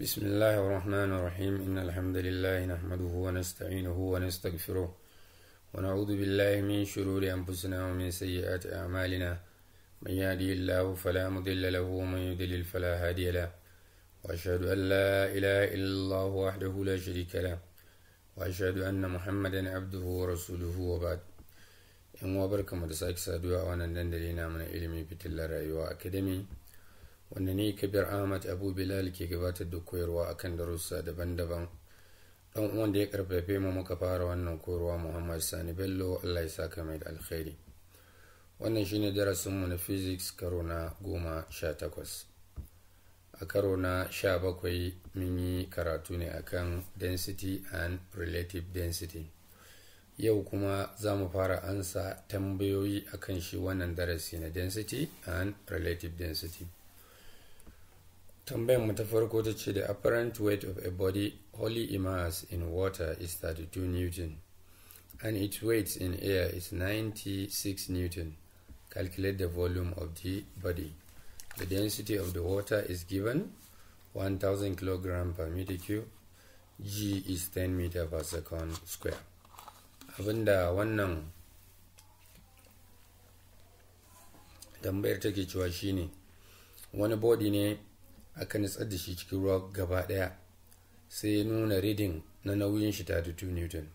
بسم الله الرحمن الرحيم إن الحمد لله نحمده ونستعينه ونستغفره ونعوذ بالله من شرور أنفسنا ومن سيئات أعمالنا من يهده الله فلا مضل له ومن يضلل فلا هادي له وأشهد أن لا إله إلا الله وحده لا شريك له وأشهد أن محمدا عبده ورسوله وبعد إن وبركم دساك سادوا وانا دندلينا من علمي بتلا رأيوا أكاديمي wanda ni Kabir Ahmad Abu Bilal ke gabatar da koyarwa akan darussa daban-daban. Dan uwan da ya karfafe mu muka fara wannan koyarwa Muhammad Sani Bello, Allah ya saka mai da alkhairi. Wannan shine darasin mu na physics karo na 18. A karo na 17 mun yi karatu ne akan density and relative density. Yau kuma za mu fara ansa tambayoyi akan shi wannan darasi na density and relative density. Tambayar mu ta farko ta ce the apparent weight of a body wholly immersed in water is 32 Newton and its weight in air is 96 Newton. Calculate the volume of the body. The density of the water is given 1000 kg per meter cube. G is 10 meter per second square. Abinda wannan tambayar take cewa shine wani body ne aka nutsar da shi cikin ruwa gaba daya sai ya nuna reading na nauyin shi 32 Newton.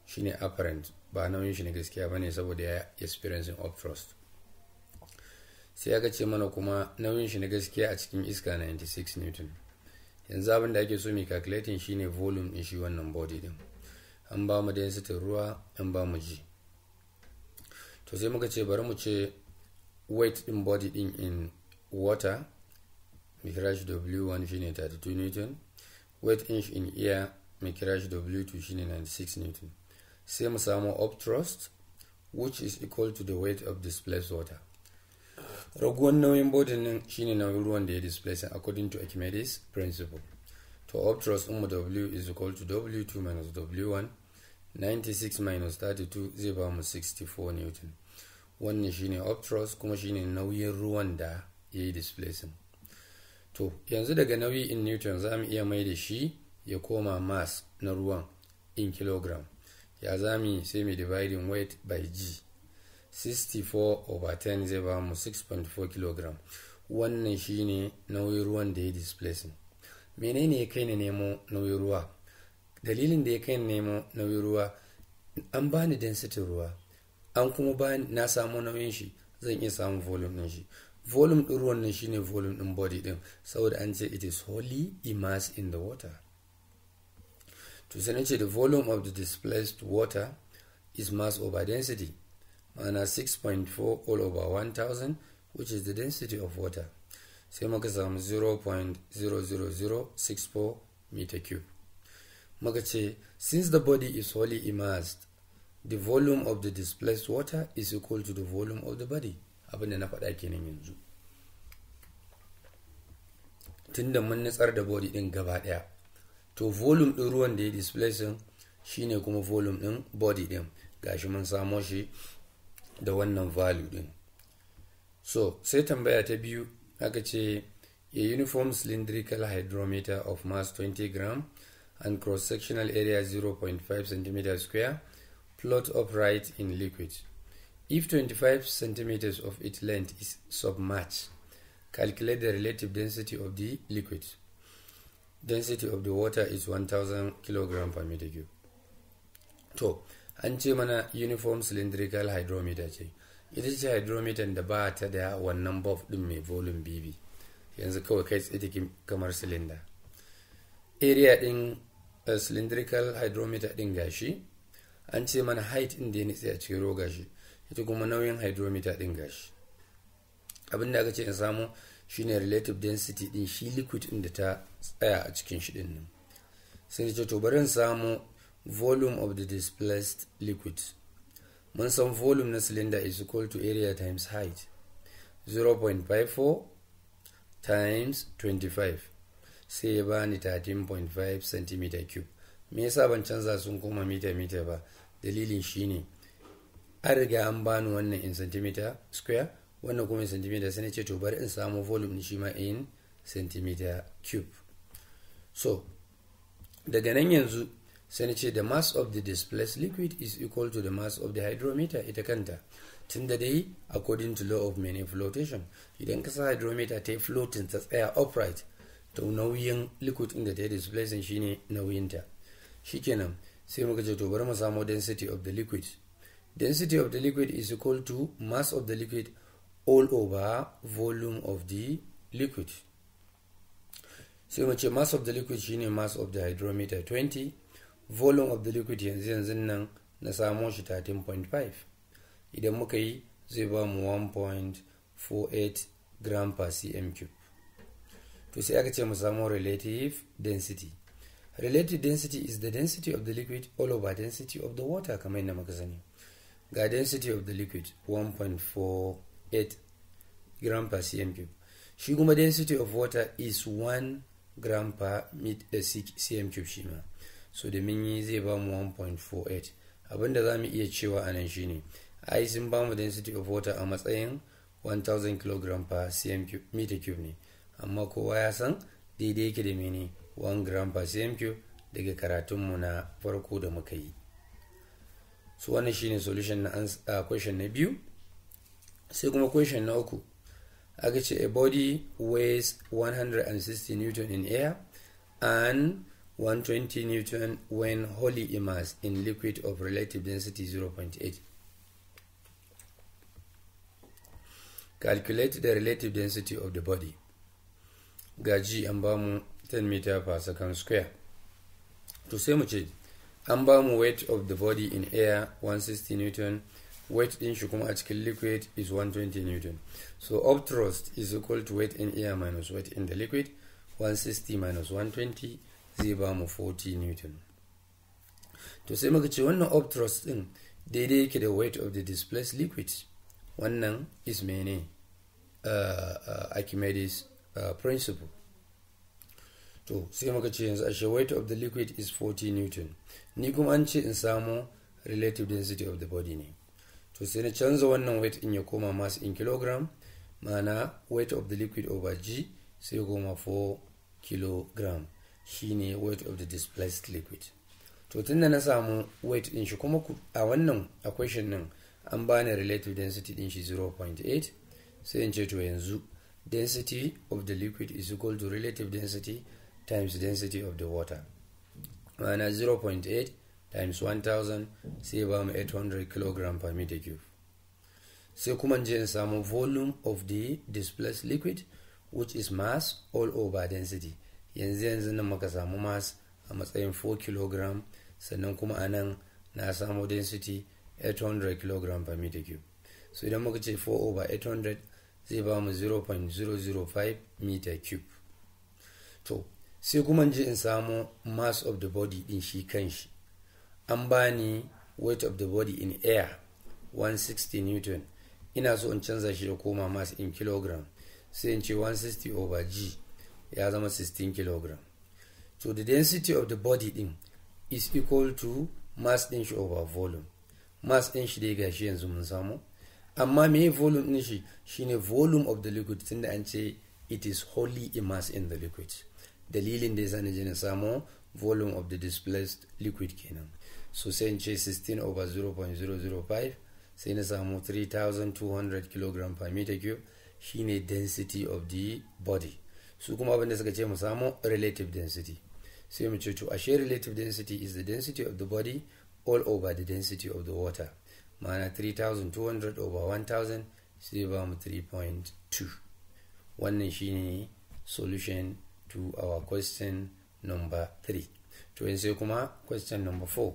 Shine apparent, ba nauyin shi ne gaskiya bane saboda ya experiencing upthrust. Sai aka ce mana kuma nauyin shi na gaskiya a cikin iska 96 Newton. Yanzu abin da ake so mai calculating shine volume din shi wannan body din. An ba mu density ruwa, an ba mu G. To sai muka ce bari mu ce weight din body din in water, mai kira shi W1 shine 32 Newton, weight inch in air mai kira shi W2 shine 96 Newton. Sai mu samu upthrust which is equal to the weight of displaced water. Raguwan nauyin body din shine nauyin ruwan da ya displace according to Archimedes principle. To upthrust mu W is equal to W2 minus W1, 96 minus 32 zai ba mu 64 Newton. Wannan shine upthrust kuma shine nauyin ruwan da ya yi displacing. To yanzu daga nauyi in Newton za mu iya mai da shi ya koma mass na ruwan in kilogram. Ya zami sai mu dividing weight by G. 64 over 10 zai ba mu 6.4 kg. Wannan shine nauyin ruwan da ya displacing. Menene ya kai ni nemo nauyin ruwa? Dalilin da ya kai ni nemo nauyin ruwa, an bani density ruwa, an kuma bani na samu nauyin shi, zan iya samun volume din shi. Volume din ruwan nan shine volume din body din, saboda an ce it is wholly immersed in the water. To sai nace the volume of the displaced water is mass over density, ma'ana 6.4 all over 1000, which is the density of water. Sai muka samu 0.00064 meter cube. Muka ce since the body is wholly immersed, the volume of the displaced water is equal to the volume of the body. Abinda na faɗa kenan yanzu. Tunda mun nutsar da body din gaba daya, to volume din ruwan da ya displacing shine kuma volume din body din. Gashi mun samo shi da wannan value din. So sai tambaya ta biyu aka ce a uniform cylindrical hydrometer of mass 20 gram and cross sectional area 0.5 cm square float upright in liquid. If 25 centimeters of its length is submerged, calculate the relative density of the liquid. Density of the water is 1000 kg per meter cube. To, an ce mana uniform cylindrical hydrometer ce. Ita ce hydrometer da ba ta da wannan bulb din mai volume BB. Yanzu kawai kai tsaye take kamar cylinder. Area din cylindrical hydrometer din gashi. An ce mana height din da ya nitse a cikin roga shi. Ita kuma nauyin hydrometer din gashi. Abin da aka ce in samu shine relative density din shi liquid din da ta tsaya a cikin shi din nan. Sai ce to bari in samu volume of the displaced liquid. Mun san volume na cylinder is equal to area times height. 0.54 times 25 sai ya bani 13.5 cm cube. Me yasa ban canza sun koma meter ba? Dalilin shine an riga an bani wannan in centimeter square, wannan kuma in centimeter, sai na ce to bari in samu volume shi ma in centimeter cube. So daga nan yanzu sai na ce the mass of the displaced liquid is equal to the mass of the hydrometer ita kanta, tunda dai according to law of flotation, idan ka sa hydrometer ta yi floating ta tsaya upright, to nauyin liquid inda ta yi displacing shine nauyinta. Shikenan sai muka ce to bari mu samu density of the liquid. Density of the liquid is equal to mass of the liquid all over volume of the liquid. Sai mu ce mass of the liquid shine mass of the hydrometer 20, volume of the liquid yanzu nan na samo shi 13.5. Idan muka yi zai ba mu 1.48 gram per cm cube. To sai aka ce mu samu relative density. Relative density is the density of the liquid all over density of the water, kamar yadda muka sani. Ga density of the liquid 1.48 gram per cm cube. Shi kuma density of water is 1 gram per cm cube shi ma. So da mun yi zai ba mu 1.48. Abinda za mu iya cewa a nan shine ai sun ba mu density of water a matsayin 1000 kg per meter cube ne, amma kowa ya san daidai yake da mene 1 gram per cm cube daga karatunmu na farko da muka yi. So wannan shine solution na question na biyu. Sai kuma question na uku, aka ce a body weighs 160 newton in air and 120 newton when wholly immersed in liquid of relative density 0.8. Calculate the relative density of the body. Gaji an ba mu 10 meter per second square. To sai mu ce an ba mu weight of the body in air 160 newton, weight din shi kuma a cikin liquid is 120 newton. So up thrust is equal to weight in air minus weight in the liquid, 160 minus 120 zai ba mu 40 newton. To sai muka ce wannan up thrust din daidai yake da weight of the displaced liquid. Wannan is mene Archimedes principle. To sai muka ce yanzu ashe weight of the liquid is 40 newton, ni kuma an ce in samu relative density of the body ne. To sai na canza wannan weight in ya koma mass in kilogram, ma'ana weight of the liquid over g sai koma 4 kilogram, shine weight of the displaced liquid. To tunda na samu weight din shi kuma a wannan equation nan an bani relative density din shi 0.8, sai in ce to yanzu density of the liquid is equal to relative density times density of the water, ma'ana 0.8 times 1000 sai ba mu 800 kg per meter cube. Sai kuma je in samu volume of the displaced liquid which is mass all over density. Yanzu nan muka samu mass a matsayin 4 kg, sannan kuma anan na samu density 800 kg per meter cube. So idan muka ce 4 over 800 zai ba mu 0.005 meter cube. To sai kuma je in samu mass of the body din shi kanshi. An bani weight of the body in air 160 newton, ina so in canza shi da koma mass in kilogram, sai in ce 160 over g ya zama 16 kg. So the density of the body din is equal to mass din shi over volume. Mass din shi dai gashi yanzu mun samu, amma me volume din shi shine volume of the liquid, tunda an ce it is wholly immersed in the liquid. Dalilin da yasa je na samu volume of the displaced liquid kenan. So sai in ce 16 over 0.005 sai na samu 3200 kg per meter cube, shine density of the body. Su kuma abinda suka ce mu samu relative density, sai mu ce to ashe relative density is the density of the body all over the density of the water, ma'ana 3200 over 1000 sai ba mu 3.2. Wannan shine solution to our question number 3. To yanzu sai kuma question number 4.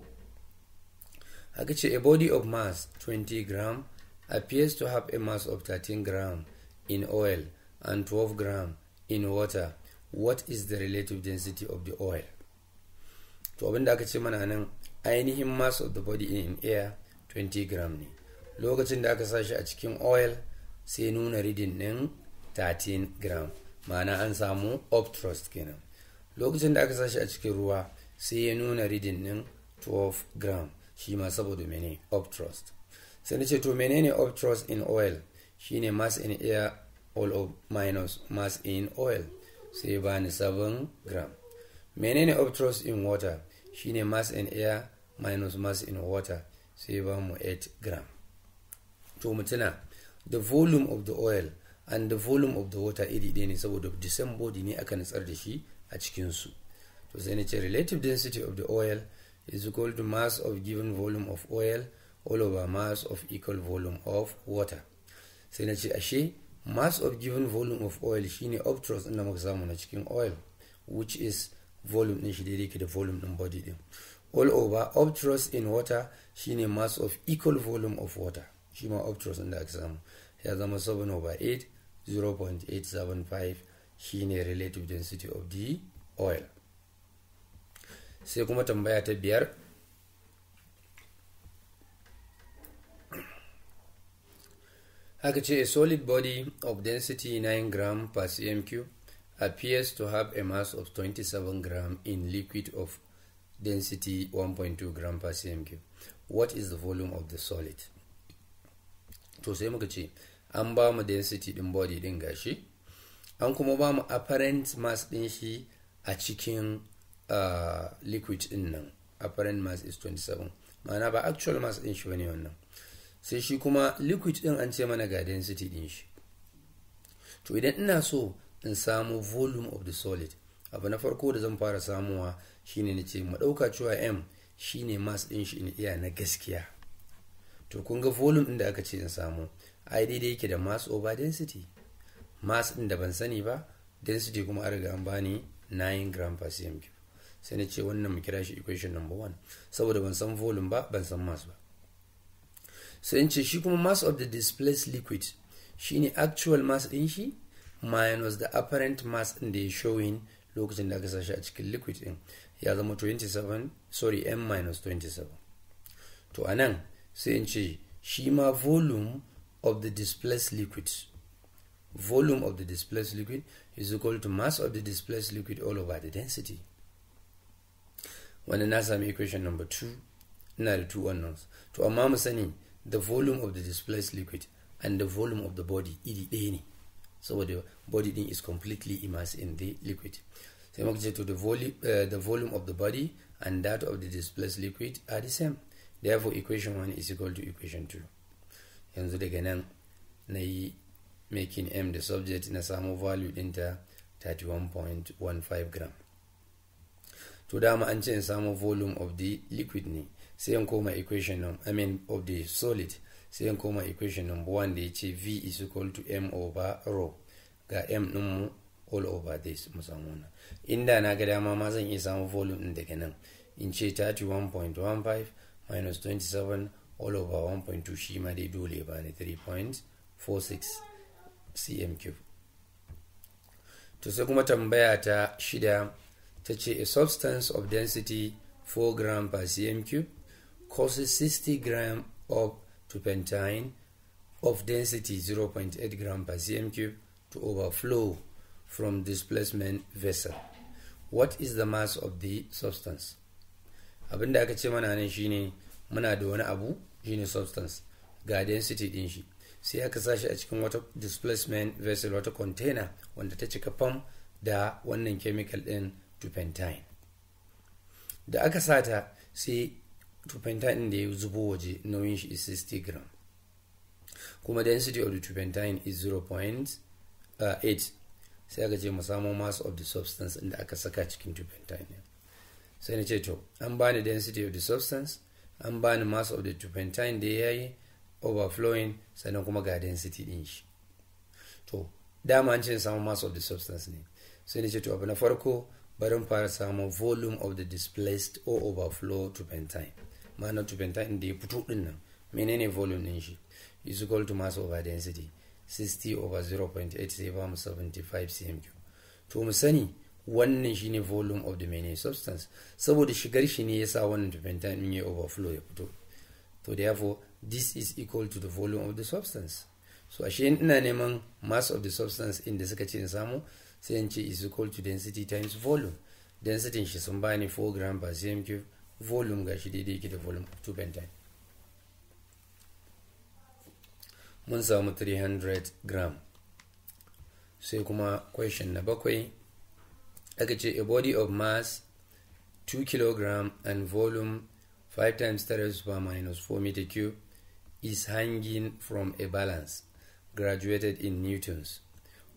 Aka ce a body of mass 20 gram appears to have a mass of 13 gram in oil and 12 gram in water. What is the relative density of the oil? To abinda aka ce mana nan ainihin mass of the body in air 20 gram ne. Lokacin da aka sa shi a cikin oil sai nuna reading din 13 gram, ma'ana an samu up thrust kenan. Lokacin da aka sa shi a cikin ruwa sai ya nuna reading din 12 gram, shi ma saboda mene up thrust. Sai na ce to menene up thrust in oil? Shine mass in air all of minus mass in oil, sai ba ni 7 gram. menene obtrust in water? Shine mass in air minus mass in water, sai ba mu 8 gram. To mutuna the volume of the oil and the volume of the water iri ɗaya ne saboda the same body ne aka nutsar da shi a cikinsu. To sai na ce relative density of the oil is equal to mass of given volume of oil all over mass of equal volume of water. Sai na ce ashe mass of given volume of oil shine obtrust ɗin da muka samu na cikin oil, which is volume ɗin shi daidai ke da volume ɗin body ɗin. All over obtrust in water shine mass of equal volume of water, shi ma obtrust ɗin da aka samu ya zama 7/8, 0.875 shine relative density of the oil. Sai kuma tambaya ta 5, haka ce a solid body of density 9 gram per cm cube appears to have a mass of 27 gram in liquid of density 1.2 gram per cm cube. What is the volume of the solid? To sai muka ce an ba mu density din body din gashi, an kuma ba mu apparent mass din shi a cikin liquid din nan. Apparent mass is 27, ma'ana ba actual mass din shi bane wannan. Sai shi kuma liquid din an ce mana ga density din shi. To idan ina so in samu volume of the solid, abu na farko da zan fara samuwa shine na ce mu dauka cewa m shine mass din shi in iya na gaskiya. To kun ga volume din da aka ce in samu ai daidai yake da mass over density. Mass din da ban sani ba, density kuma an riga an bani 9 gram per cm cube. Sai na ce wannan mu kira shi equation number 1 saboda ban san volume ba, ban san mass ba. Sai in ce shi kuma mass of the displaced liquid shine actual mass din shi minus the apparent mass din da ya showing lokacin da aka sa shi a cikin liquid din, ya zama 27, sorry, m minus 27. To anan sai in ce shi ma volume of the displaced liquid, volume of the displaced liquid is equal to mass of the displaced liquid all over the density. Wannan na sami equation number 2, ina da 2 unknowns. To amma mu sani the volume of the displaced liquid and the volume of the body iri ɗaya ne saboda body din is completely immersed in the liquid. Sai muka ce to the volume of the body and that of the displaced liquid are the same. Therefore equation 1 is equal to equation 2. Yanzu daga nan na yi making m the subject, na samu value dinta 31.15 gram. To dama an ce in samu volume of the liquid ne, sai in koma equation of the solid, sai in koma equation number 1 da ya ce v is equal to m over rho, ga m din mu all over this mu samu wannan. Inda na ga dama ma zan iya samu volume din daga nan in ce 31.15 minus 27 all over 1.2, shi ma dai dole ba ne 3.46 cm cube. To sai kuma tambaya ta 6 ta ce a substance of density 4 gram per cm cube causes 60 gram of turpentine of density 0.8 gram per cm cube to overflow from displacement vessel. What is the mass of the substance? Abinda aka ce mana nan shine muna da wani abu shine substance, ga density din shi, sai aka sashi a cikin wata displacement vessel, wata container wanda ta cika fam da wannan chemical din turpentine. Da aka sata sai turpentine din da ya zubo waje nauyin shi is 60 gram, kuma density of the turpentine is 0.8. sai aka ce mu samu mass of the substance inda aka saka cikin turpentine. Sai na ce to an bani density of the substance, an bani mass of the turpentine da yayi overflowing, sannan kuma ga density din shi. To dama an ce samu mass of the substance ne, sai na ce to abu na farko bari mu fara samu volume of the displaced or overflow turpentine, ma'ana turpentine da ya fito din nan menene volume din shi, is equal to mass over density 60 over 0.8 sai ba mu 75 cm cube. To mu sani wannan shine volume of the main substance saboda shigar shi ne yasa wannan turpentine din ya overflow ya fito. So therefore this is equal to the volume of the substance. So ashe ina neman mass of the substance inda suka ce in samu, sai in ce is equal to density times volume. Density shi sun bani 4 gram per cm cube, volume gashi daidai yake da volume of turpentine. Mun samu 300 gram. Sai kuma question na 7 aka ce a body of mass 2 kg and volume 5 times 10⁻⁻⁴ meter cube is hanging from a balance graduated in newtons.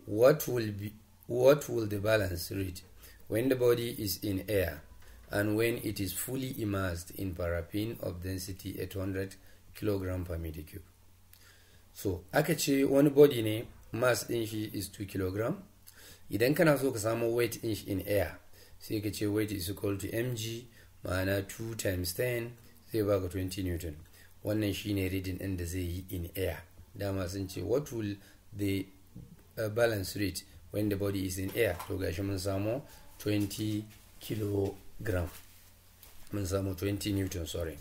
What will the balance read when the body is in air and when it is fully immersed in paraffin of density 800 kg per meter cube? So aka ce wani body ne mass din shi is 2 kg. Idan kana so ka samu weight din shi in air, sai ka ce weight is equal to mg, ma'ana 2 times 10 zai baka 20 newton. Wannan shine reading din da zai yi in air. Dama sun ce what will the balance rate when the body is in air? To gashi mun samu 20 kilogram, mun samu 20 newton, sorry.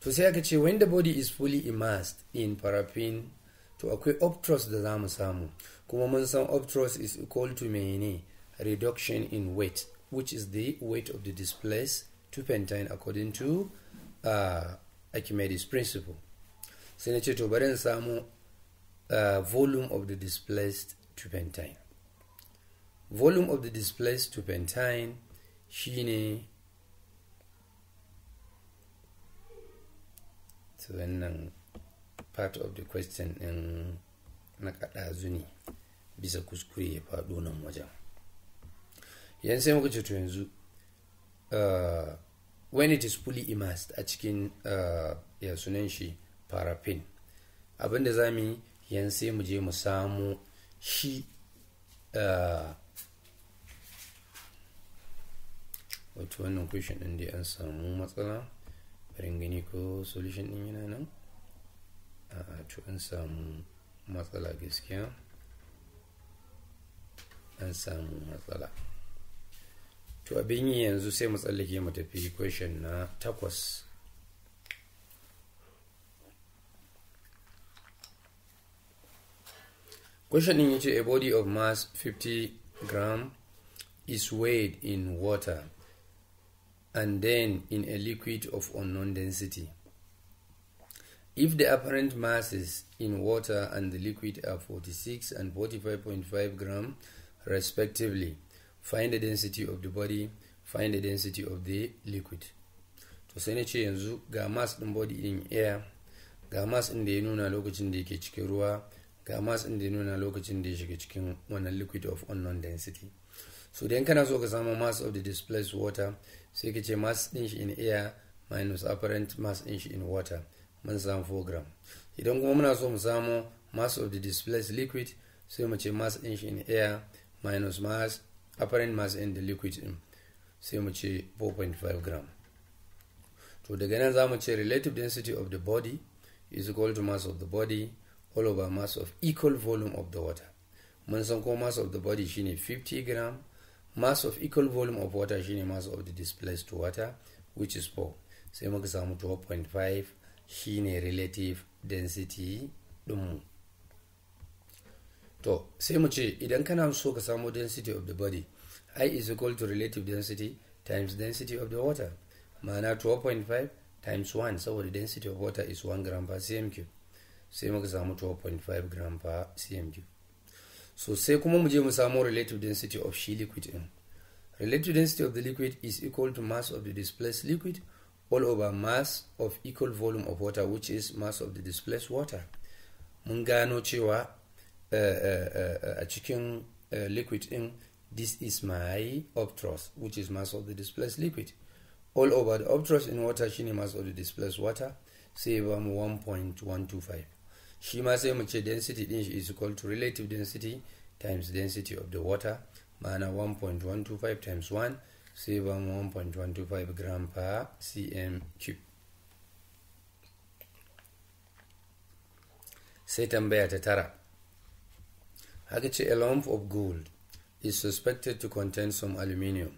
To sai aka ce when the body is fully immersed in paraffin, to akwai upthrust da zamu samu, kuma mun san upthrust is equal to mene? Reduction in weight, which is the weight of the displaced turpentine according to Archimedes principle. Sai na ce to bari in samu volume of the displaced turpentine. Volume of the displaced turpentine shine, so wannan part of the question in na kaɗazu ne bisa kuskure ya faɗo nan wajen. Yan sai muka ce to yanzu when it is fully immersed a cikin ya sunan shi paraffin, abinda za mu yi yan sai mu je mu samu shi wato wannan question din dai an samu matsala, bari gani ko solution din yana nan. To an samu matsala gaskiya, an samu matsala. To abin yi yanzu sai mu tsallake mu tafi question na 8. Question din yace a body of mass 50 gram is weighed in water and then in a liquid of unknown density. If the apparent masses in water and the liquid are 46 and 45.5 gram respectively, find the density of the body, find the density of the liquid. To sai na ce yanzu ga mass din body in air, ga mass din da ya nuna lokacin da yake cikin ruwa, ga mass din da ya nuna lokacin da ya shiga cikin wannan liquid of unknown density. So dan kana so ka samu mass of the displaced water, sai ka ce mass din shi in air minus apparent mass din shi in water, mun samu 4 gram. Idan kuma muna so mu samu mass of the displaced liquid, sai mu ce mass din shi in air minus mass apparent mass in the liquid din, sai mu ce 4.5 gram. To daga nan za mu ce relative density of the body is equal to mass of the body all over mass of equal volume of the water. Mun san ko mass of the body shine 50 gram, mass of equal volume of water shine mass of the displaced water, which is 4. Sai muka samu 12.5 shine relative density ɗinmu. To sai mu ce idan kana so ka samu density of the body, I is equal to relative density times density of the water, ma'ana 12.5 times 1, saboda density of water is 1 gram per cm cube. Sai muka samu 12.5 gram per cm cube. So sai kuma mu je mu samu relative density of shi liquid in. Relative density of the liquid is equal to mass of the displaced liquid all over mass of equal volume of water, which is mass of the displaced water. Mun gano cewa a cikin liquid in, this is my upthrust, which is mass of the displaced liquid. All over the upthrust in water shine mass of the displaced water, sai ba mu 1.125. Shi ma sai mu ce density din shi is equal to relative density times density of the water, ma'ana 1.125 times 1, sai ba mu 1.125 gram per cm cube. Sai tambaya ta 9. Haka ce a lump of gold is suspected to contain some aluminium.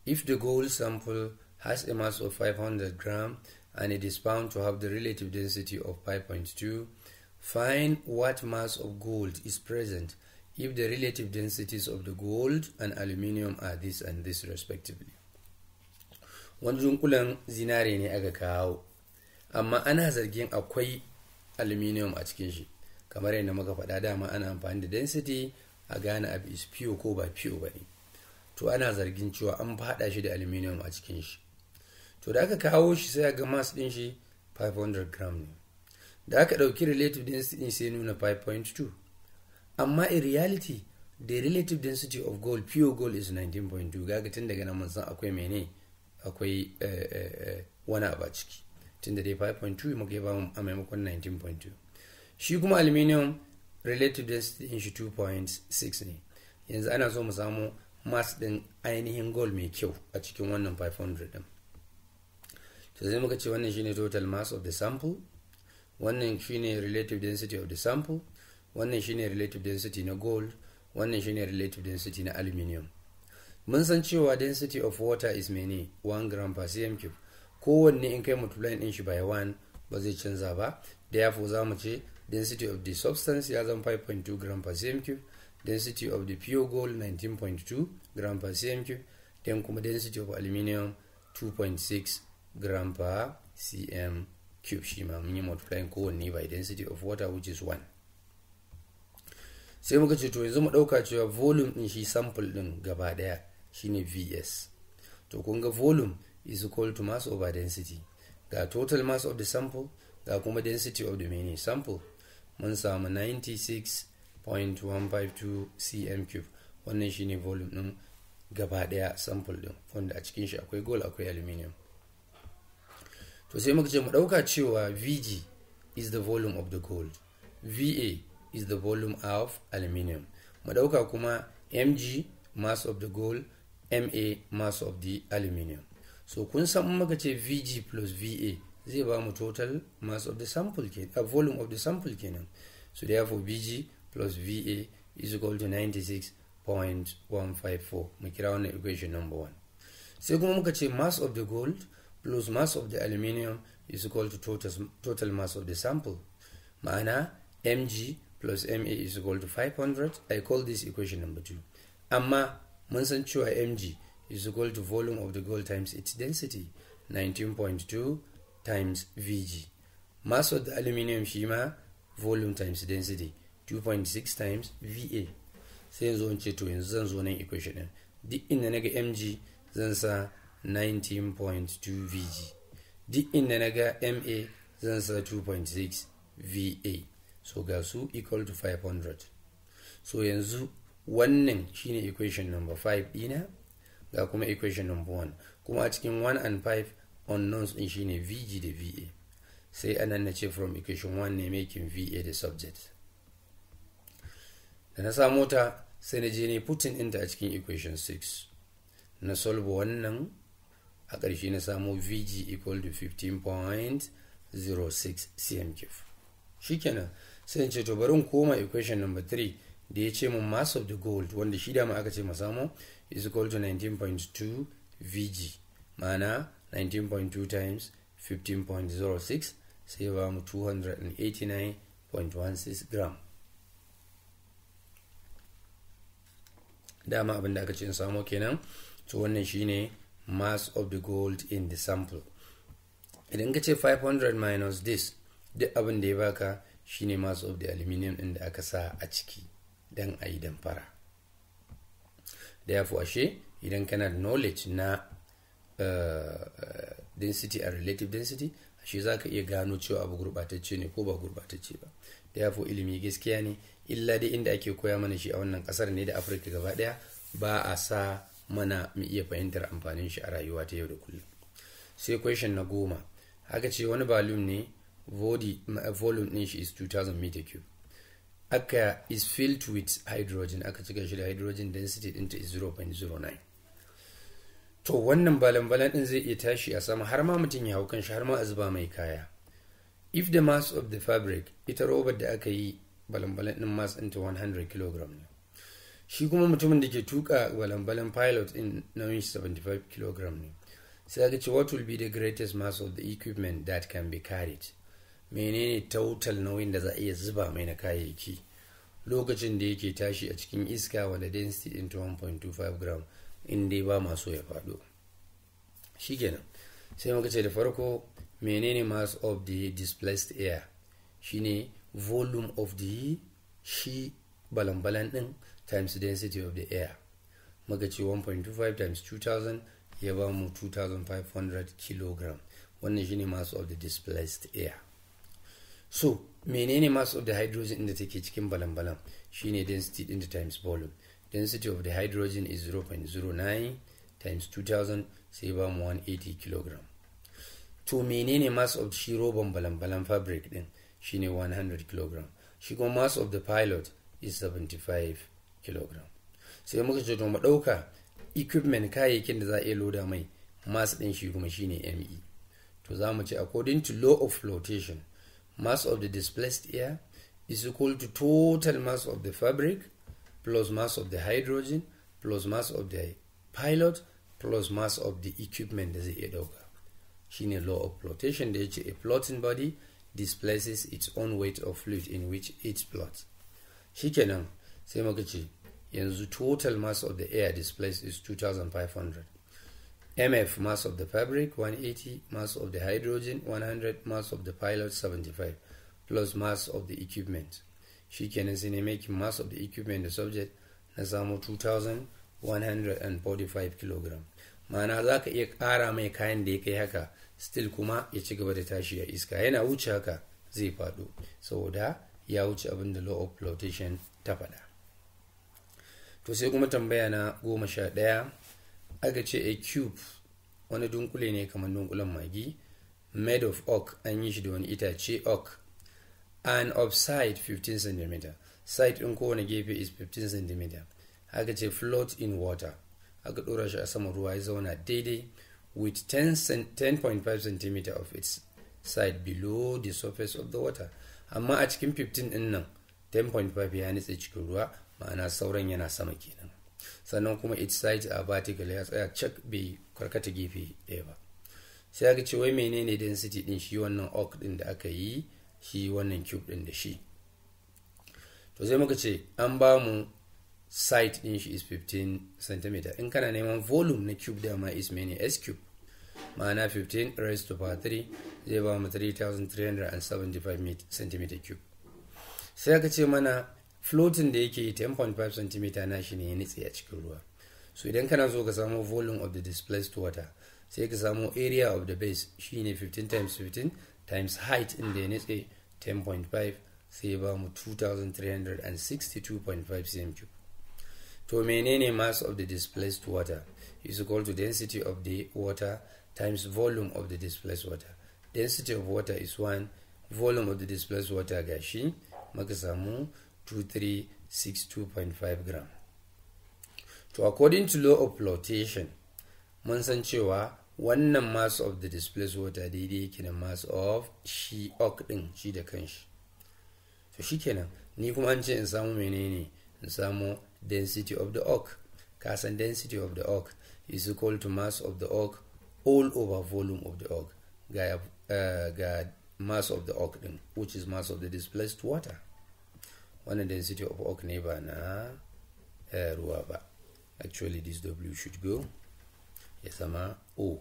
If the gold sample has a mass of 500 gram and it is found to have the relative density of 5.2, find what mass of gold is present if the relative densities of the gold and aluminium are this and this respectively. Wani dunkulen zinare ne aka kawo, amma ana zargin akwai aluminium a cikin shi. Kamar yadda muka faɗa, dama ana amfani da density a gane abu is pure ko ba pure ba ne. to ana zargin cewa an fada shi da aluminium a cikin shi. To da aka kawo shi sai ga mass din shi 500 gram ne. Da aka dauki relative density din sai nuna 5.2. Amma in reality the relative density of gold, pure gold, is 19.2. Gaga tun daga nan mun san akwai mene, akwai wani abu a ciki. Tun da dai 5.2 muka ba mu a maimakon 19.2. Shi kuma aluminium relative density din shi 2.6 ne. Yanzu ana so mu samu mass din ainihin gold mai kyau a cikin wannan 500 din. To sai muka ce wannan shine total mass of the sample, wannan shine relative density of the sample, wannan shine relative density na gold, wannan shine relative density na aluminium. Mun san cewa density of water is mene 1 gram per cm cube. Kowanne in kai multiply din shi by 1 ba zai canza ba. Therefore za mu ce density of the substance ya zama 5.2 gram per cm cube, density of the pure gold 19.2 gram per cm cube, then kuma density of aluminium 2.6 gram per cm cube. Shi ma mun yi multiplying kowanne by density of water which is 1. Sai muka ce to yanzu mu dauka cewa volume din shi sample din gaba daya shine Vs. To kun ga volume is equal to mass over density. Ga total mass of the sample, ga kuma density of the mini sample. Mun samu 96.152 cm cube. Wannan shine volume din gaba daya sample din, wanda a cikin shi akwai gold akwai aluminium. To sai muka ce mu dauka cewa Vg is the volume of the gold, Va is the volume of aluminium. Mu dauka kuma Mg mass of the gold, Ma mass of the aluminium. So kun san muka ce Vg plus Va zai ba mu total mass of the sample kenan, volume of the sample kenan. So therefore Vg plus Va is equal to 96.154. Mu kira wannan equation number 1. Sai kuma muka ce mass of the gold plus mass of the aluminium is equal to total mass of the sample. Ma'ana Mg plus Ma is equal to 500. I call this equation number 2. Amma mun san cewa Mg is equal to volume of the gold times its density, 19.2 times Vg. Mass of the aluminium shi ma volume times density, 2.6 times Va. Sai yanzu in ce to yanzu zan zo nan equation din. Duk inda naga Mg zan sa 19.2 Vg. Duk inda naga Ma zan sa 2.6 Va. So ga su equal to 500. So yanzu wannan shine equation number 5 dina, ga kuma equation number 1. Kuma a cikin 1 and 5 unknowns din shine Vg da Va. Sai anan na ce from equation 1 ne making Va the subject. Da na samu ta sai na je ne putting inta a cikin equation 6. Na solve wannan, a ƙarshe na samu Vg equal to 15.06 cm cube. Shikenan sai ce to bari in koma equation number 3 da ya ce mun mass of the gold, wanda shi da ma aka ce mu samu, is equal to 19.2 Vg. Ma'ana 19.2 times 15.06 sai ba mu 289.16 gram. Dama abin da aka ce in samu kenan. To wannan shine mass of the gold in the sample. Idan ka ce 500 minus this, duk abin da ya baka shine mass of the aluminium din da aka sa a ciki dan a yi damfara. Therefore ashe idan kana da knowledge na density and relative density, ashe za ka iya gano cewa abu gurbatacce ne ko ba gurbatacce ba. Therefore ilimi gaskiya ne, illa dai inda ake koya mana shi a wannan kasar ne da Afirka gaba daya ba a sa mana mu iya fahimtar amfanin shi a rayuwa ta yau da kullum. Sai question na 10, haka ce wani balloon ne volume din shi is 2000 meter cube. Aka is filled with hydrogen, aka cika shi da hydrogen, density ɗinta is 0.09. To wannan balan-balan din zai iya tashi a sama har ma mutum ya hau kan shi har ma a zuba mai kaya. If the mass of the fabric, ita robar da aka yi balan-balan din mass ɗinta 100 kg ne. Shi kuma mutumin da ke tuka balan-balan pilot din nauyin 75 kg ne. Sai aka ce what will be the greatest mass of the equipment that can be carried? Menene total nauyin da za a iya zuba mai na kayayyaki lokacin da yake tashi a cikin iska wanda density into 1.25 gram in dai ba maso ya faɗo. Shikenan sai muka ce da farko menene mass of the displaced air? Shine volume of the shi balan-balan din times density of the air. muka ce 1.25 times 2000 ya ba mu 2500 kg. Wannan shine mass of the displaced air. So menene mass of the hydrogen inda take cikin balan-balan? Shine density din times volume. Density of the hydrogen is 0.09 times 2000 sai ba mu 180 kg. To menene mass of shi roban balan-balan fabric din? Shine 100 kg. Shi kuma mass of the pilot is 75 kg. Sai muka ce to mu dauka equipment kayayyakin da za a iya loda mai mass din shi kuma shine me. To za mu ce according to law of flotation, mass of the displaced air is equal to total mass of the fabric plus mass of the hydrogen plus mass of the pilot plus mass of the equipment da zai iya dauka. Shine law of flotation da yace a floating body displaces its own weight of fluid in which it floats. Shikenan sai muka ce yanzu total mass of the air displaced is 2500. MF mass of the fabric 180, mass of the hydrogen 100, mass of the pilot 75 plus mass of the equipment. Shikenan sai ne making mass of the equipment the subject na samu 2145 kg. Ma'ana za ka iya ƙara mai kayan da ya kai haka still kuma ya ci gaba da tashi a iska, yana wuce haka zai faɗo saboda ya wuce abin da law of flotation ta faɗa. To sai kuma tambaya na 11 aka ce a cube wani dunkule ne kamar dunkulen magi made of oak, an yi shi da wani itace oak, and of side 15 cm, side ɗin kowane gefe is 15 cm. Aka ce float in water, aka ɗora shi a saman ruwa ya zauna daidai with 10.5 cm of its side below the surface of the water. Amma a cikin 15 ɗin nan 10.5 ya nitse cikin ruwa, ma'ana sauran yana sama kenan. Sannan kuma its sides are vertical, ya tsaya cak bai karkata gefe ɗaya ba. Sai aka ce wai menene density din shi wannan oak din da aka yi shi wannan cube din da shi. To sai muka ce an ba mu side din shi is 15 cm. In kana neman volume na cube dama is mene s cube, ma'ana 15 raised to power 3 zai ba mu 3375 cm cube. Sai aka ce mana floating da yake 10.5 cm na shi ne ya nitse a cikin ruwa. So idan kana so ka samu volume of the displaced water sai ka samu area of the base shine 15 times 15 times height in da ya nitse 10.5 sai ba mu 2362.5 cm cube. To menene mass of the displaced water is equal to density of the water times volume of the displaced water. Density of water is 1, volume of the displaced water gashi maka samu 2362.5 gram. To according to law of flotation mun san cewa wannan mass of the displaced water daidai yake da mass of shi oak din shi da kanshi. To shikenan ni kuma an ce in samu menene, in samu density of the oak. Ka san density of the oak is equal to mass of the oak all over volume of the oak ga mass of the oak din, which is mass of the displaced water. Wannan density of oak ne ba na ruwa ba. Actually this W should go ya zama O.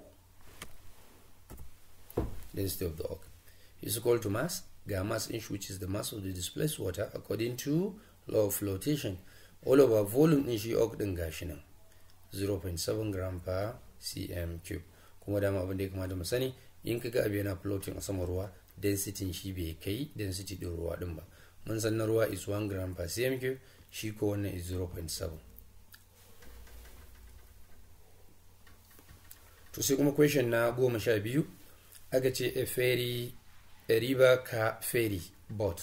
Density of the oak is equal to mass ga mass inch, which is the mass of the displaced water according to law of flotation, all over volume din shi oak din gashi nan 0.7 gram per cm cube. Kuma dama abin da ya kamata mu sani, in kaga abu yana floating a saman ruwa density shi bai kai density din ruwa din ba. Mun san na ruwa is 1 gram per cm cube, shi ko wannan is 0.7. To sai kuma question na 12 aka ce a river car ferry boat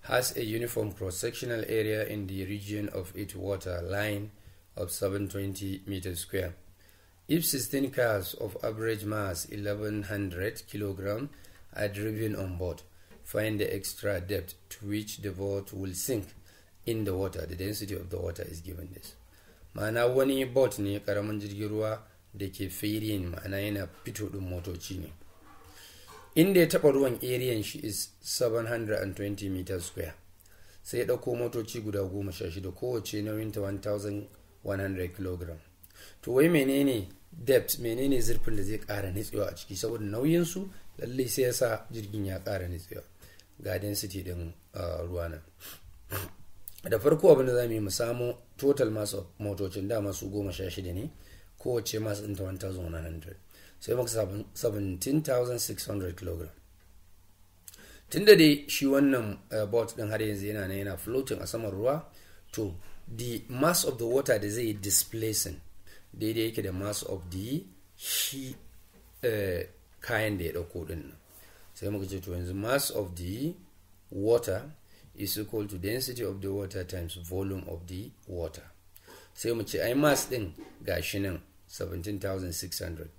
has a uniform cross-sectional area in the region of its water line of 720 meters square. If 16 cars of average mass 1100 kg are driven on board, find the extra depth to which the boat will sink in the water. The density of the water is given this. Ma'ana wani boat ne karamin jirgin ruwa da ke ferrying, ma'ana yana fito din motoci ne. Inda ya taba ruwan area shi is 720 meters square. Sai ya dauko motoci guda 16 kowace nauyinta 1100 kg. To wai menene depth, menene zurfin da zai kara nitsewa a ciki, saboda nauyin su lalle sai ya sa jirgin ya kara nitsewa. Ga density din ruwa nan da farko abin da za mu yi mu samu total mass of motocin, dama su 16 ne, kowace mass ɗinta 1100, sai muka samu 17,600 kg. Tunda dai shi wannan boat din har yanzu yana floating a saman ruwa, to the mass of the water da zai displacing daidai yake da mass of the shi kayan da ya dauko din nan. Sai muka ce to yanzu mass of the water is equal to density of the water times volume of the water. Sai mu ce ai mass din gashi nan 17,600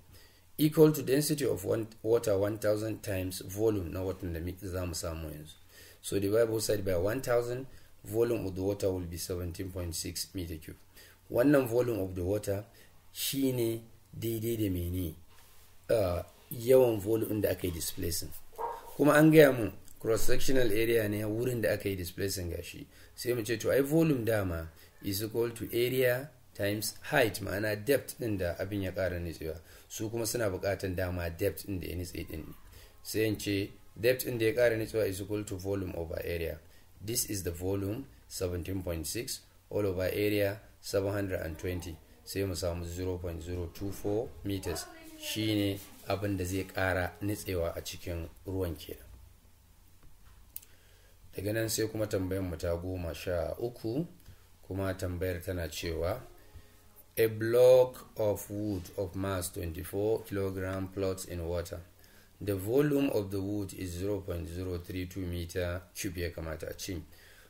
equal to density of water 1000 times volume na watan da za mu samu yanzu. So divide both side by 1000, volume of the water will be 17.6 meter cube. Wannan volume of the water shine daidai da mene yawan volume da aka yi displacing, kuma an gaya mu cross sectional area ne wurin da aka yi displacing gashi. Sai mu ce to ai volume dama is equal to area times height, ma'ana depth din da abin ya ƙara nitsewa, su kuma suna buƙatan dama depth din da ya nitse din ne. Sai in ce depth din da ya ƙara nitsewa is equal to volume over area. This is the volume 17.6 all over area 720, sai mu samu 0.024 meters shine abin da zai ƙara nitsewa a cikin ruwan kenan. Daga nan sai kuma tambayar mu ta 13, kuma tambayar tana cewa a block of wood of mass 24 kg floats in water. The volume of the wood is 0.032 meter cube ya kamata a ce.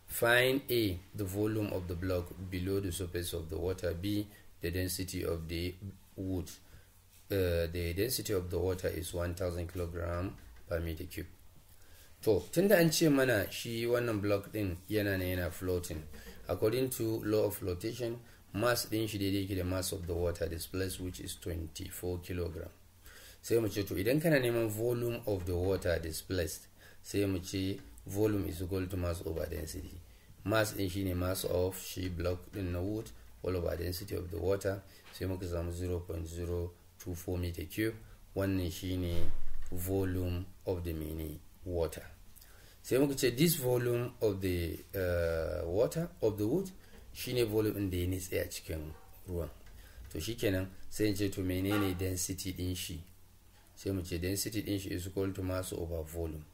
Find A, the volume of the block below the surface of the water. B, the density of the wood. The density of the water is 1000 kg per meter cube. To, tunda an ce mana shi wannan block din yana floating, according to law of flotation, mass din shi daidai yake da mass of the water displaced, which is 24 kg. Sai mu ce to idan kana neman volume of the water displaced, sai mu ce volume is equal to mass over density. Mass din shine mass of shi block din na wood all over density of the water, sai muka samu 0.024 meter cube. Wannan shine volume of the mini water. Sai muka ce this volume of the water of the wood shine volume din da ya nitse a cikin ruwan. To shikenan sai in ce to menene density din shi? Sai mu ce density din shi is equal to mass over volume.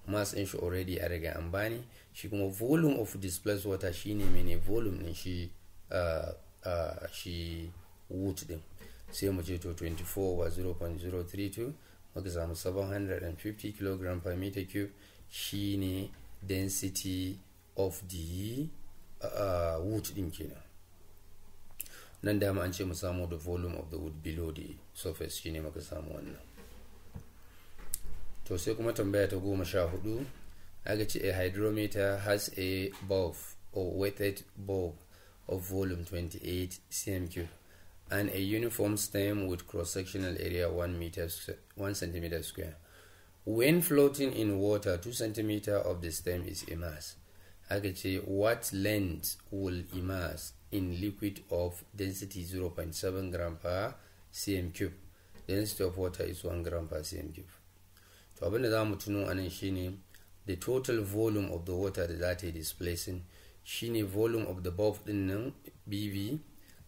Mass din shi already a riga an bani, shi kuma volume of displaced water shine mene volume din shi shi wood din. Sai mu ce to 24 over 0.032 muka samu 750 kg per meter cube shine density of the wood din kenan. Nan dama an ce mu samu the volume of the wood below the surface, shine muka samu wannan. To sai kuma tambaya ta 14, aka ce a hydrometer has a bulb or weighted bulb of volume 28 cm3 and a uniform stem with cross-sectional area 1 centimeter square. When floating in water, 2 cm of the stem is immersed. Aka ce what length will immerse in liquid of density 0.7 gram per cm3? Density of water is 1 gram per cm3. To abinda za mu tuno anan shine the total volume of the water da za ta yi displacing shine volume of the bulb din nan BV,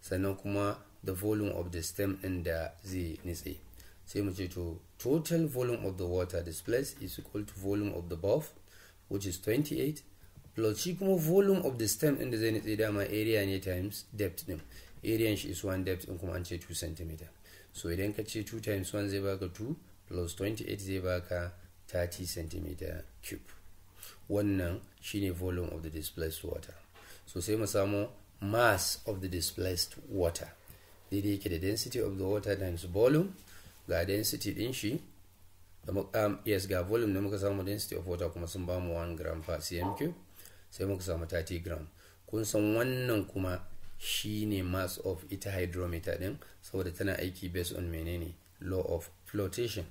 sannan kuma the volume of the stem din da zai nitse. Sai mu ce to total volume of the water displaced is equal to volume of the bulb, which is 28, plus shi kuma volume of the stem din da zai nitse dama area ne times depth din. Area shi is 1, depth din kuma an ce 2 cm. So idan ka ce 2 times 1 zai baka 2 plus 28 zai baka 30 cm cube. Wannan shine volume of the displaced water. So sai mu samu mass of the displaced water daidai yake da density of the water times volume. Ga density din shi yes, ga volume da muka samu, density of water kuma sun bamu 1 gram per cm cube, sai muka samu 30 gram. Kun san wannan kuma shine mass of ita hydrometer din, saboda tana aiki based on menene law of flotation.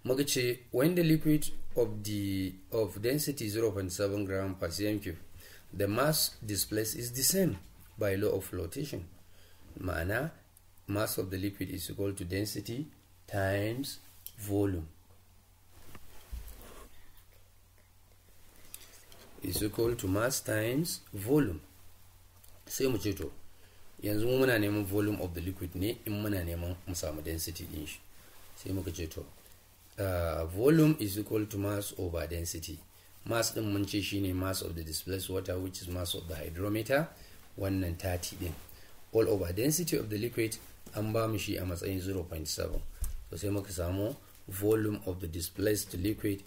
Muka ce when the liquid of density 0.7 gram per cm cube, the mass displaced is the same by law of flotation. Ma'ana mass of the liquid is equal to density times volume. is equal to mass times volume. Sai mu ce to yanzu muna neman volume of the liquid ne, in muna neman mu samu density din shi. Sai muka ce to volume is equal to mass over density. Mass din mun ce shine mass of the displaced water, which is mass of the hydrometer, wannan 30 din, all over density of the liquid an ba mu shi a matsayin 0.7. So sai muka samu volume of the displaced liquid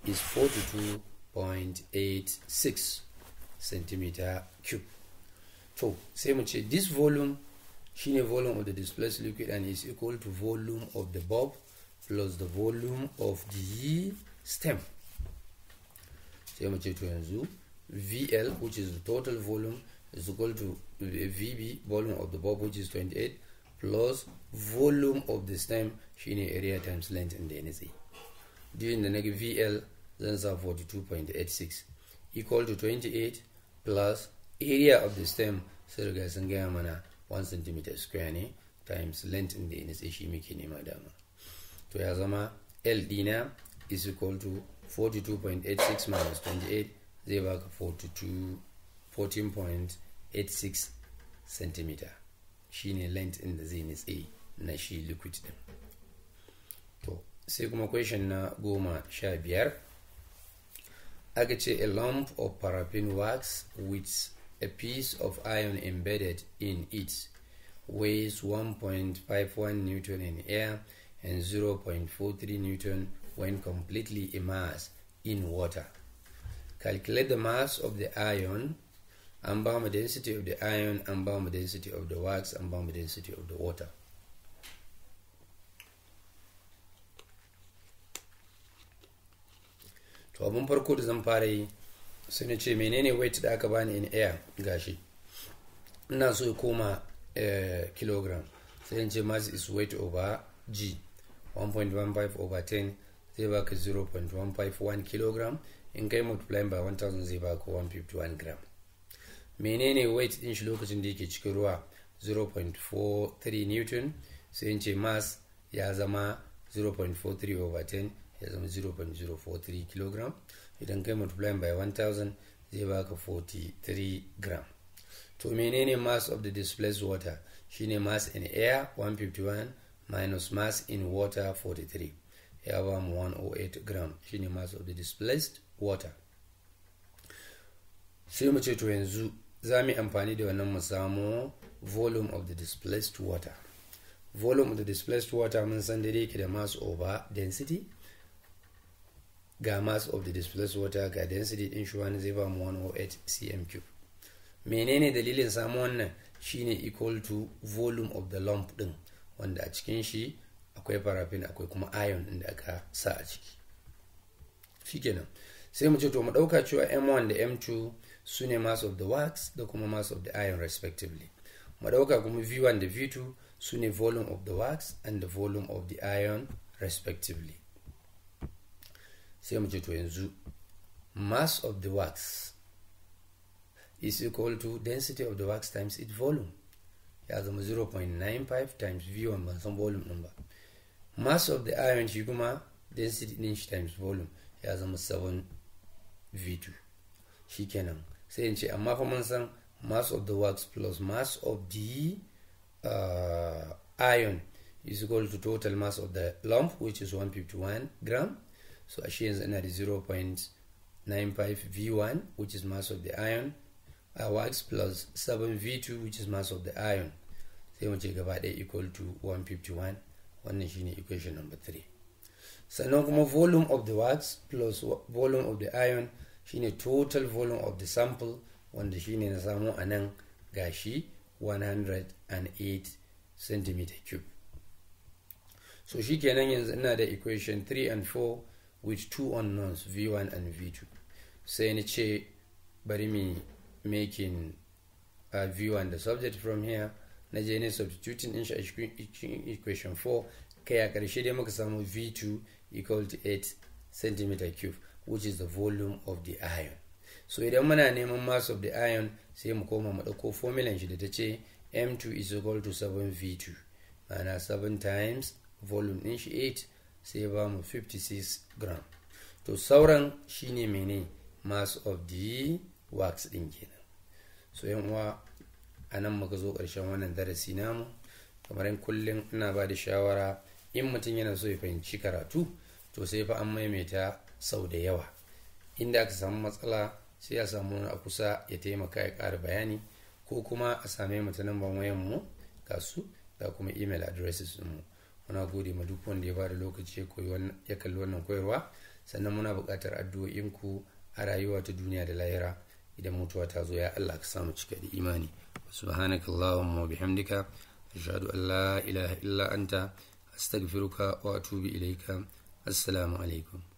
is 42.86 centimeter cube. So sai mu ce this volume shine volume of the displaced liquid and is equal to volume of the bulb plus the volume of the stem. Sai mu ce to yanzu VL, which is the total volume, is equal to VB, volume of the bulb, which is 28, plus volume of the stem shine area times length in the NSA. Doing the negative VL, then 42.86 equal to 28 plus area of the stem, sai riga sun gaya mana 1 cm square ne times length in the NSA shi muke nema dama. To ya zama L dina is equal to 42.86 minus 28 zai baka 14.86 centimeter shine length in da zai nitse na shi liquid din. To sai kuma question na 15 aka ce a lump of paraffin wax with a piece of iron embedded in it weighs 1.51 Newton in air and 0.43 Newton when completely immersed in water. Calculate the mass of the iron, and bound density of the iron, and bound density of the wax, and bound density of the water. To abun farko da zan fara yi sai na ce menene weight da aka bani in air, gashi ina so ya koma kilogram, sai in ce mass is weight over g, 1.15 over 10 zai baka 0.151 kilogram, in kai multiplying by 1000 zai baka 151 gram. Menene weight din shi lokacin da yake cikin ruwa, 0.43 Newton, sai in ce mass ya zama 0.43 over 10 ya zama 0.043 kilogram, idan kai multiplying by 1000 zai baka 43 gram. To menene mass of the displaced water, shine mass in air 151 minus mass in water 43, ya ba mu 108 gram shine mass of the displaced water. Sai mu ce to yanzu za mu amfani da wannan mu samu volume of the displaced water. Volume of the displaced water mun san dai yake da mass over density, ga mass of the displaced water ga density din shi wani zai ba mu 108 cm3. Menene dalilin samu wannan, shine equal to volume of the lump din, wanda a cikin shi akwai paraffin akwai kuma iron din da aka sa a ciki. Shikenan sai mu ce to mu dauka cewa M1 da M2 sune mass of the wax da kuma mass of the iron respectively. Mu dauka kuma V1 da V2 sune volume of the wax and the volume of the iron respectively. Sai mu ce to yanzu mass of the wax is equal to density of the wax times its volume, ya zama 0.95 times V1 ban san volume din ba. Mass of the iron shi kuma density din shi times volume ya zama 7 V2. Shikenan sai in ce amma fa mun san mass of the wax plus mass of the iron is equal to total mass of the lump, which is 151 gram. So ashe yanzu ina da 0.95 V1, which is mass of the iron, wax plus 7 V2, which is mass of the iron. Sai mu ce gaba ɗaya equal to 151. Wannan shine equation number 3. Sannan kuma volume of the wax plus volume of the iron shine total volume of the sample, wanda shine na samu a nan gashi 108 cm3. So shikenan yanzu ina da equation 3 and 4 with two unknowns, V1 and V2. Sai ni ce bari mi making V1 the subject from here, na je ne substituting in shi a equation 4, kai a ƙarshe dai muka samu V2 equal to 8 cm3, which is the volume of the iron. So idan muna neman mass of the iron sai mu koma mu ɗauko formulan shi da ta ce M2 is equal to 7V2, ma'ana 7 times volume ɗin shi 8 sai ba mu 56 gram. To sauran shine mene mass of the wax din kenan. So yan uwa, a nan muka zo ƙarshen wannan darasi namu. Kamar yin kullum ina ba da shawara, in mutum yana so ya fahimci karatu to sai fa an maimaita sau da yawa. Inda aka samu matsala sai a samu wani a kusa ya taimaka ya ƙara bayani, ko kuma a same mu ta namban wayan mu ga su, ga kuma email addresses mu. Muna gode ma duk wanda ya bada lokaci ya kalli wannan koyarwa. Sannan muna buƙatar addu'o'inku a rayuwa ta duniya da lahira. Idan mutuwa ta zo, ya Allah ka samu cika da imani. Subhanakallahumma wa bihamdika ashhadu an la ilaha illa anta astaghfiruka wa atubu ilayka. Assalamu alaikum.